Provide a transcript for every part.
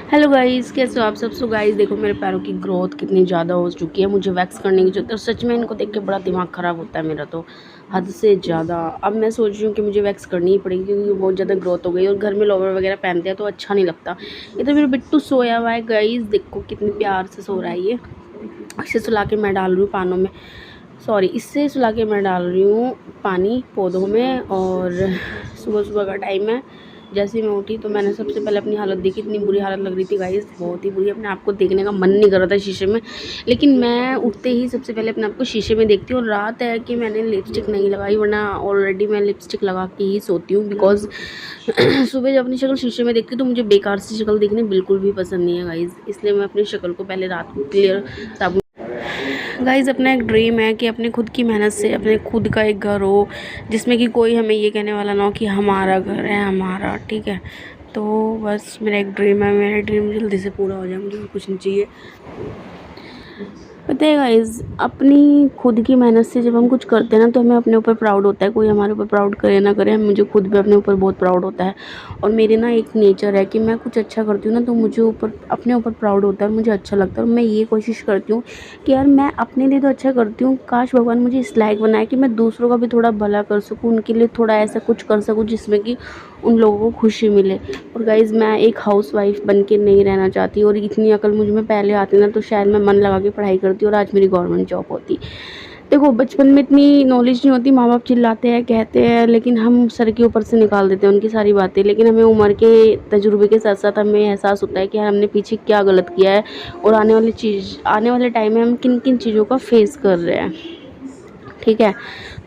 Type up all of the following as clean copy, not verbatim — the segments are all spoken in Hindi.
हेलो गाइस, कैसे हो आप सब। सो गाइस देखो मेरे पैरों की ग्रोथ कितनी ज़्यादा हो चुकी है। मुझे वैक्स करने की जरूरत है। सच में इनको देख के बड़ा दिमाग ख़राब होता है मेरा, तो हद से ज़्यादा। अब मैं सोच रही हूँ कि मुझे वैक्स करनी ही पड़ेगी क्योंकि बहुत ज़्यादा ग्रोथ हो गई और घर में लोवर वगैरह पहनते हैं तो अच्छा नहीं लगता। ये तो मेरा बिट्टू सोया हुआ है गाइस, देखो कितनी प्यार से सो रहा है ये। इसे सुला के मैं डाल रही हूँ पानों में, सॉरी इससे सुला के मैं डाल रही हूँ पानी पौधों में। और सुबह सुबह का टाइम है। जैसे ही मैं उठी तो मैंने सबसे पहले अपनी हालत देखी, इतनी बुरी हालत लग रही थी गाइस, बहुत ही बुरी। अपने आप को देखने का मन नहीं कर रहा था शीशे में, लेकिन मैं उठते ही सबसे पहले अपने आप को शीशे में देखती हूँ। और रात है कि मैंने लिपस्टिक नहीं लगाई, वरना ऑलरेडी मैं लिपस्टिक लगा के ही सोती हूँ बिकॉज सुबह जब अपनी शक्ल शीशे में देखती हूँ तो मुझे बेकार सी शक्ल देखने बिल्कुल भी पसंद नहीं है गाइस। इसलिए मैं अपनी शक्ल को पहले रात को क्लियर साबुन। गाइज़ अपना एक ड्रीम है कि अपने खुद की मेहनत से अपने खुद का एक घर हो जिसमें कि कोई हमें ये कहने वाला ना हो कि हमारा घर है हमारा, ठीक है। तो बस मेरा एक ड्रीम है, मेरा ड्रीम जल्दी से पूरा हो जाए, मुझे और कुछ नहीं चाहिए। पता है गाइज़, अपनी खुद की मेहनत से जब हम कुछ करते हैं ना तो हमें अपने ऊपर प्राउड होता है। कोई हमारे ऊपर प्राउड करे ना करे, मुझे खुद भी अपने ऊपर बहुत प्राउड होता है। और मेरे ना एक नेचर है कि मैं कुछ अच्छा करती हूँ ना तो मुझे ऊपर अपने ऊपर प्राउड होता है और मुझे अच्छा लगता है। और मैं ये कोशिश करती हूँ कि यार मैं अपने लिए तो अच्छा करती हूँ, काश भगवान मुझे इस लायक बनाए कि मैं दूसरों का भी थोड़ा भला कर सकूँ, उनके लिए थोड़ा ऐसा कुछ कर सकूँ जिसमें कि उन लोगों को खुशी मिले। और गाइज़ मैं एक हाउसवाइफ बन के नहीं रहना चाहती, और इतनी अकल मुझ में पहले आती ना तो शायद मैं मन लगा के पढ़ाई करती और आज मेरी गवर्नमेंट जॉब होती। देखो बचपन में इतनी नॉलेज नहीं होती, माँ बाप चिल्लाते हैं कहते हैं लेकिन हम सर के ऊपर से निकाल देते हैं उनकी सारी बातें। लेकिन हमें उम्र के तजुर्बे के साथ साथ हमें एहसास होता है कि यार हमने पीछे क्या गलत किया है और आने वाले टाइम में हम किन किन चीज़ों का फेस कर रहे हैं, ठीक है।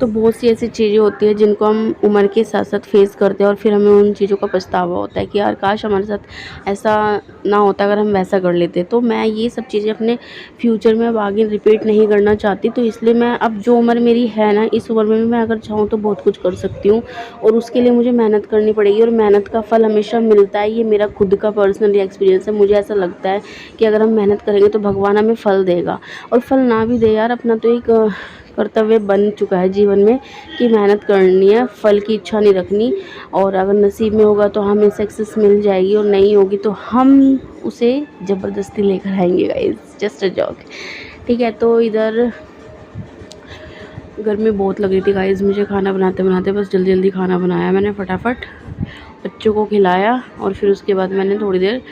तो बहुत सी ऐसी चीज़ें होती हैं जिनको हम उम्र के साथ साथ फेस करते हैं और फिर हमें उन चीज़ों का पछतावा होता है कि यार काश हमारे साथ ऐसा ना होता अगर हम वैसा कर लेते। तो मैं ये सब चीज़ें अपने फ्यूचर में अब आगे रिपीट नहीं करना चाहती, तो इसलिए मैं अब जो उम्र मेरी है ना, इस उम्र में भी मैं अगर चाहूँ तो बहुत कुछ कर सकती हूँ। और उसके लिए मुझे मेहनत करनी पड़ेगी और मेहनत का फल हमेशा मिलता है। ये मेरा खुद का पर्सनल एक्सपीरियंस है। मुझे ऐसा लगता है कि अगर हम मेहनत करेंगे तो भगवान हमें फल देगा, और फल ना भी दे यार अपना तो एक कर्तव्य बन चुका है जीवन में कि मेहनत करनी है, फल की इच्छा नहीं रखनी। और अगर नसीब में होगा तो हमें सक्सेस मिल जाएगी, और नहीं होगी तो हम उसे ज़बरदस्ती लेकर आएंगे गाइस, जस्ट अ जॉक, ठीक है। तो इधर गर्मी बहुत लग रही थी गाइस मुझे, खाना बनाते बनाते बस जल्दी जल्दी खाना बनाया मैंने फटाफट, बच्चों को खिलाया और फिर उसके बाद मैंने थोड़ी देर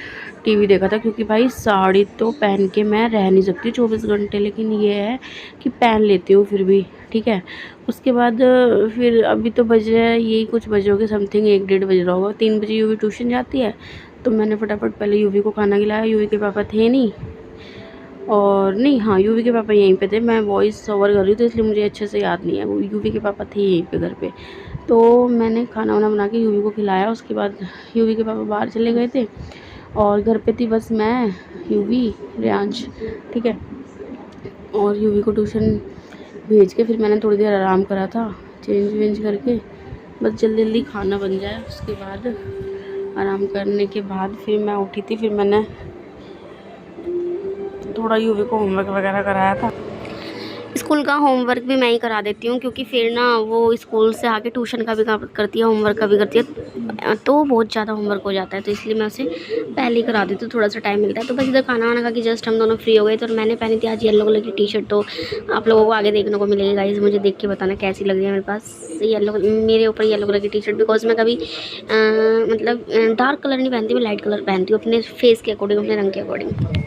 टीवी देखा था। क्योंकि भाई साड़ी तो पहन के मैं रह नहीं सकती 24 घंटे, लेकिन ये है कि पहन लेती हूँ फिर भी, ठीक है। उसके बाद फिर अभी तो बज रहे हैं यही कुछ बजे के समथिंग, 1 डेढ़ बज रहा होगा। 3 बजे यूवी ट्यूशन जाती है तो मैंने फटाफट पहले यूवी को खाना खिलाया। यूवी के पापा थे नहीं, और नहीं हाँ यूवी के पापा यहीं पे थे, मैं वॉइस ओवर कर रही हूँ तो इसलिए मुझे अच्छे से याद नहीं है। वो यूवी के पापा थे यहीं पे घर पे, तो मैंने खाना वाना बना के यूवी को खिलाया। उसके बाद यूवी के पापा बाहर चले गए थे और घर पे थी बस मैं, यूवी, रियांश, ठीक है। और यूवी को ट्यूशन भेज के फिर मैंने थोड़ी देर आराम करा था, चेंज वेंज करके बस जल्दी जल्दी खाना बन जाए। उसके बाद आराम करने के बाद फिर मैं उठी थी, फिर मैंने थोड़ा यूवी को होमवर्क वगैरह कराया था। स्कूल का होमवर्क भी मैं ही करा देती हूँ क्योंकि फिर ना वो स्कूल से आके ट्यूशन का भी काम करती है, होमवर्क का भी करती है, तो बहुत ज़्यादा होमवर्क हो जाता है, तो इसलिए मैं उसे पहले ही करा देती हूँ, थोड़ा सा टाइम मिलता है। तो बस इधर खाना वाना खा के जस्ट हम दोनों फ्री हो गए। तो मैंने पहनी थी आज येलो कलर की टी शर्ट, तो आप लोगों को आगे देखने को मिलेगी गाइस, मुझे देख के बताना कैसी लग रही है मेरे पास येलो, मेरे ऊपर येलो कलर की टी शर्ट। बिकॉज मैं कभी मतलब डार्क कलर नहीं पहनती, मैं लाइट कलर पहनती हूँ अपने फेस के अकॉर्डिंग, अपने रंग के अकॉर्डिंग।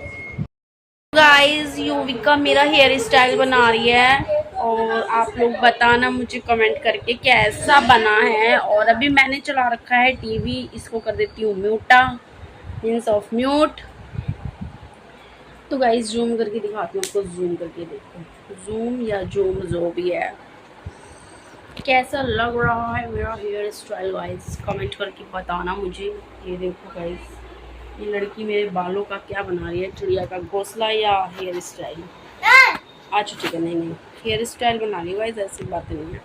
गाइस युविका मेरा हेयर स्टाइल बना रही है और आप लोग बताना मुझे कमेंट करके कैसा बना है। और अभी मैंने चला रखा है टीवी, इसको कर देती हूँ म्यूटा, मीन्स ऑफ म्यूट। तो गाइस जूम करके दिखाती हूँ आपको, जूम करके देखो, जूम या जूम जो भी है, कैसा लग रहा है मेरा हेयर स्टाइल गाइस, कमेंट करके बताना मुझे। ये देखो गाइस, ये लड़की मेरे बालों का क्या बना रही है, चिड़िया का घोंसला या हेयर स्टाइल। अच्छा ठीक है, नहीं नहीं हेयर स्टाइल बना रही है गाइस, ऐसी बातें नहीं है।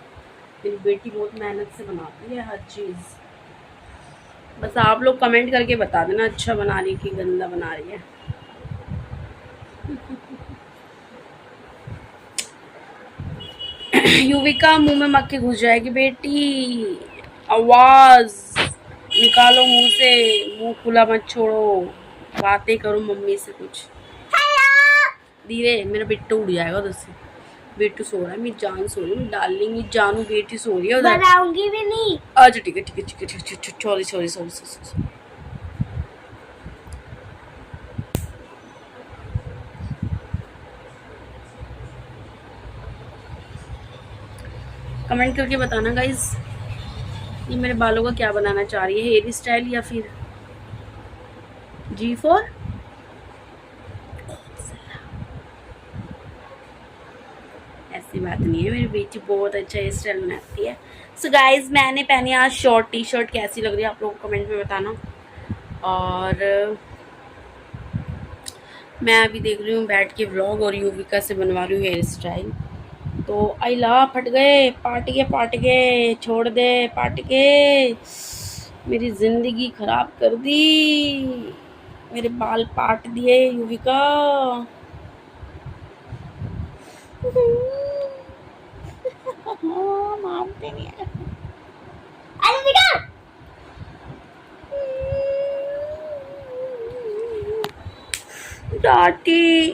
मेरी बेटी बहुत मेहनत से बनाती है हर चीज़। बस आप लोग कमेंट करके बता देना अच्छा बना रही है कि गंदा बना रही है। युविका मुंह में मक्खी घुस जाएगी बेटी, आवाज निकालो मुंह से, मुंह खुला मत छोड़ो। बातें करो मम्मी से कुछ। धीरे, मेरा बिट्टू उड़ जाएगा उधर से। बेटू सो रहा है, मेरी जान सो रही है, डार्लिंग मेरी जानू बेटी सो रही है उधर। बनाऊंगी भी नहीं। अच्छा ठीक है ठीक है ठीक है ठीक है, sorry sorry sorry sorry. Comment करके बताना गाइज, ये मेरे बालों का क्या बनाना चाह रही है, हेयर स्टाइल या फिर G4। ऐसी बात नहीं है, मेरी बेटी बहुत अच्छा हेयर स्टाइल बनाती है। सो गाइज मैंने पहनी आज शॉर्ट टी शर्ट, कैसी लग रही है आप लोग कमेंट में बताना। और मैं अभी देख रही हूँ बैठ के व्लॉग और युविका से बनवा रही हूँ हेयर स्टाइल। तो आई ला फट गए, पाट गए, छोड़ दे पाट के, मेरी ज़िंदगी ख़राब कर दी, मेरे बाल पाट दिए युविका। मानते नहीं है। डांटी,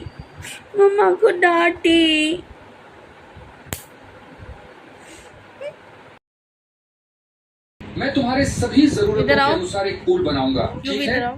मम्मा को डांटी। मैं तुम्हारे सभी जरूरतों के अनुसार एक पूल बनाऊंगा, ठीक है?